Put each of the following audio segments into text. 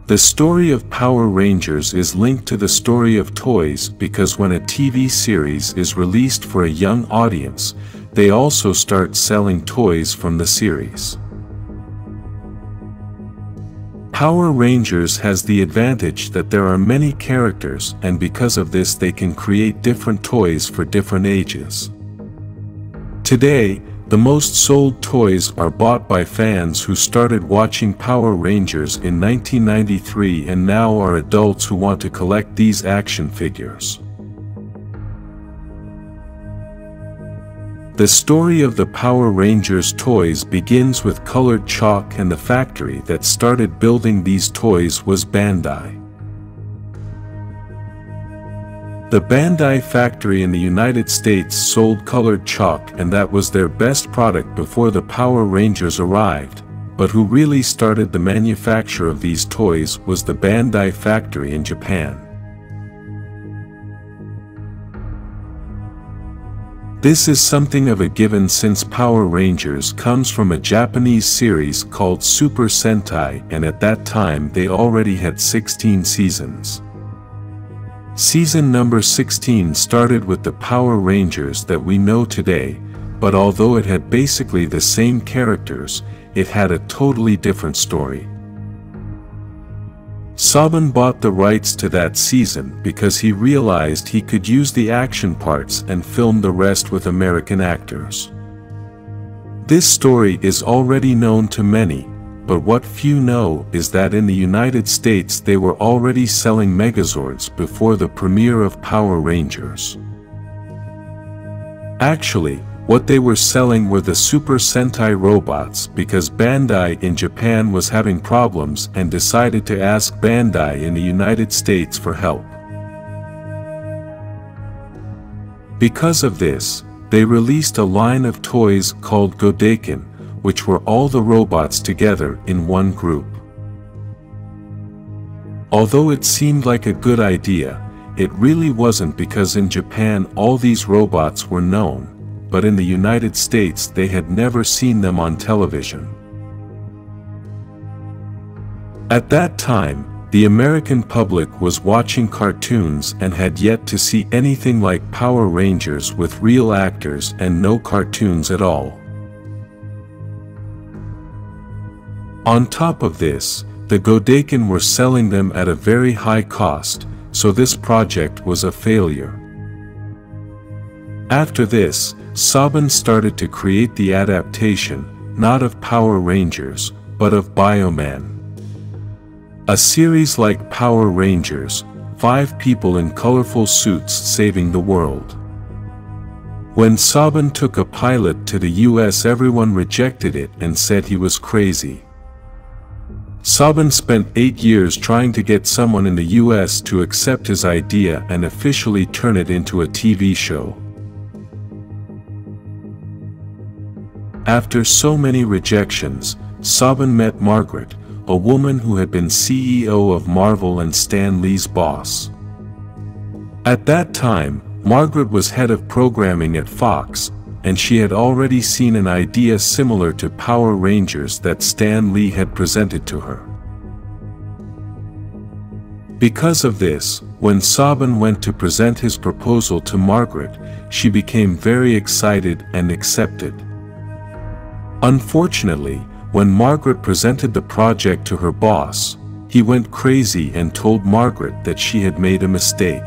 The story of Power Rangers is linked to the story of toys because when a TV series is released for a young audience, they also start selling toys from the series. Power Rangers has the advantage that there are many characters, and because of this they can create different toys for different ages. Today, the most sold toys are bought by fans who started watching Power Rangers in 1993 and now are adults who want to collect these action figures. The story of the Power Rangers toys begins with colored chalk, and the factory that started building these toys was Bandai. The Bandai factory in the United States sold colored chalk, and that was their best product before the Power Rangers arrived, but who really started the manufacture of these toys was the Bandai factory in Japan. This is something of a given since Power Rangers comes from a Japanese series called Super Sentai, and at that time they already had 16 seasons. Season number 16 started with the Power Rangers that we know today, but although it had basically the same characters, it had a totally different story. Saban bought the rights to that season because he realized he could use the action parts and film the rest with American actors. This story is already known to many, but what few know is that in the United States they were already selling Megazords before the premiere of Power Rangers. Actually, what they were selling were the Super Sentai robots because Bandai in Japan was having problems and decided to ask Bandai in the United States for help. Because of this, they released a line of toys called Godeiken, which were all the robots together in one group. Although it seemed like a good idea, it really wasn't because in Japan all these robots were known, but in the United States they had never seen them on television. At that time, the American public was watching cartoons and had yet to see anything like Power Rangers with real actors and no cartoons at all. On top of this, the Godeiken were selling them at a very high cost, so this project was a failure. After this, Saban started to create the adaptation, not of Power Rangers, but of Bioman. A series like Power Rangers, 5 people in colorful suits saving the world. When Saban took a pilot to the US, everyone rejected it and said he was crazy. Saban spent 8 years trying to get someone in the US to accept his idea and officially turn it into a TV show. After so many rejections, Saban met Margaret, a woman who had been CEO of Marvel and Stan Lee's boss. At that time, Margaret was head of programming at Fox, and she had already seen an idea similar to Power Rangers that Stan Lee had presented to her. Because of this, when Saban went to present his proposal to Margaret, she became very excited and accepted. Unfortunately, when Margaret presented the project to her boss, he went crazy and told Margaret that she had made a mistake.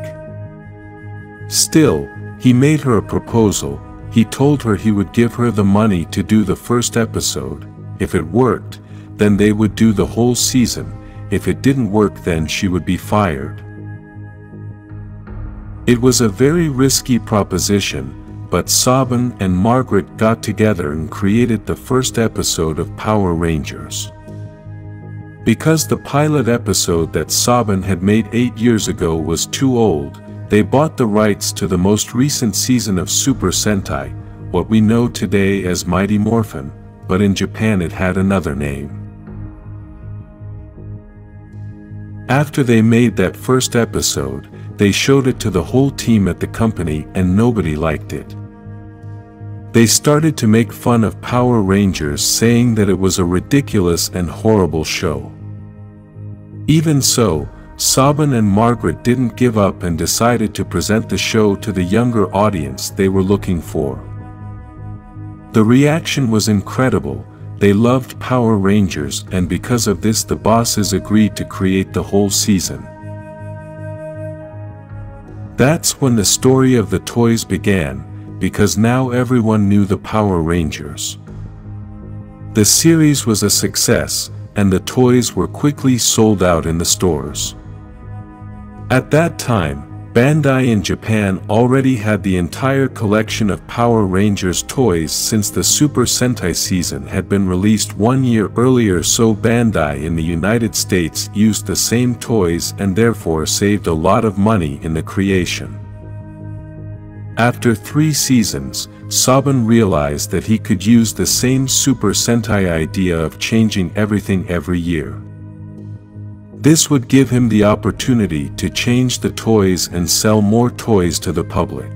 Still, he made her a proposal. He told her he would give her the money to do the first episode. If it worked, then they would do the whole season. If it didn't work, then she would be fired. It was a very risky proposition, but Saban and Margaret got together and created the first episode of Power Rangers. Because the pilot episode that Saban had made 8 years ago was too old, they bought the rights to the most recent season of Super Sentai, what we know today as Mighty Morphin, but in Japan it had another name. After they made that first episode, they showed it to the whole team at the company and nobody liked it. They started to make fun of Power Rangers, saying that it was a ridiculous and horrible show. Even so, Saban and Margaret didn't give up and decided to present the show to the younger audience they were looking for. The reaction was incredible. They loved Power Rangers, and because of this the bosses agreed to create the whole season. That's when the story of the toys began, because now everyone knew the Power Rangers. The series was a success, and the toys were quickly sold out in the stores. At that time, Bandai in Japan already had the entire collection of Power Rangers toys since the Super Sentai season had been released 1 year earlier, so Bandai in the United States used the same toys and therefore saved a lot of money in the creation. After 3 seasons, Saban realized that he could use the same Super Sentai idea of changing everything every year. This would give him the opportunity to change the toys and sell more toys to the public.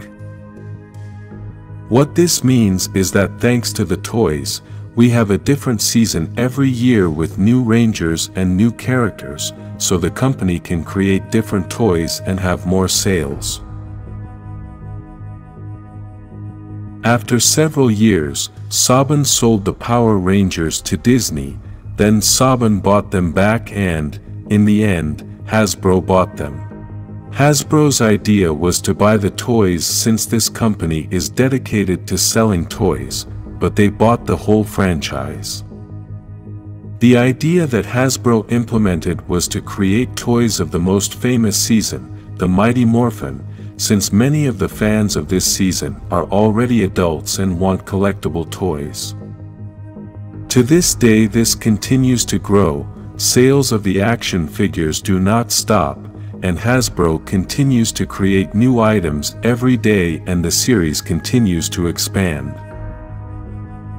What this means is that thanks to the toys, we have a different season every year with new Rangers and new characters, so the company can create different toys and have more sales. After several years, Saban sold the Power Rangers to Disney, then Saban bought them back and, in the end, Hasbro bought them. Hasbro's idea was to buy the toys since this company is dedicated to selling toys, but they bought the whole franchise. The idea that Hasbro implemented was to create toys of the most famous season, the Mighty Morphin, since many of the fans of this season are already adults and want collectible toys. To this day this continues to grow. Sales of the action figures do not stop, and Hasbro continues to create new items every day and the series continues to expand.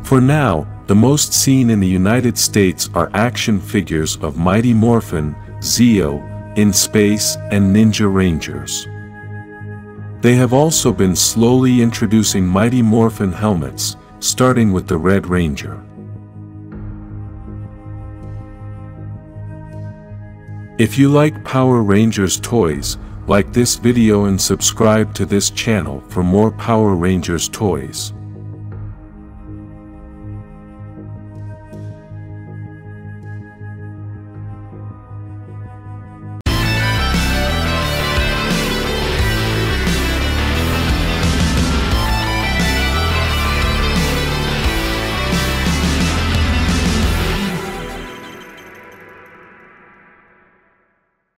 For now, the most seen in the United States are action figures of Mighty Morphin, Zeo, In Space, and Ninja Rangers. They have also been slowly introducing Mighty Morphin helmets, starting with the Red Ranger. If you like Power Rangers toys, like this video and subscribe to this channel for more Power Rangers toys.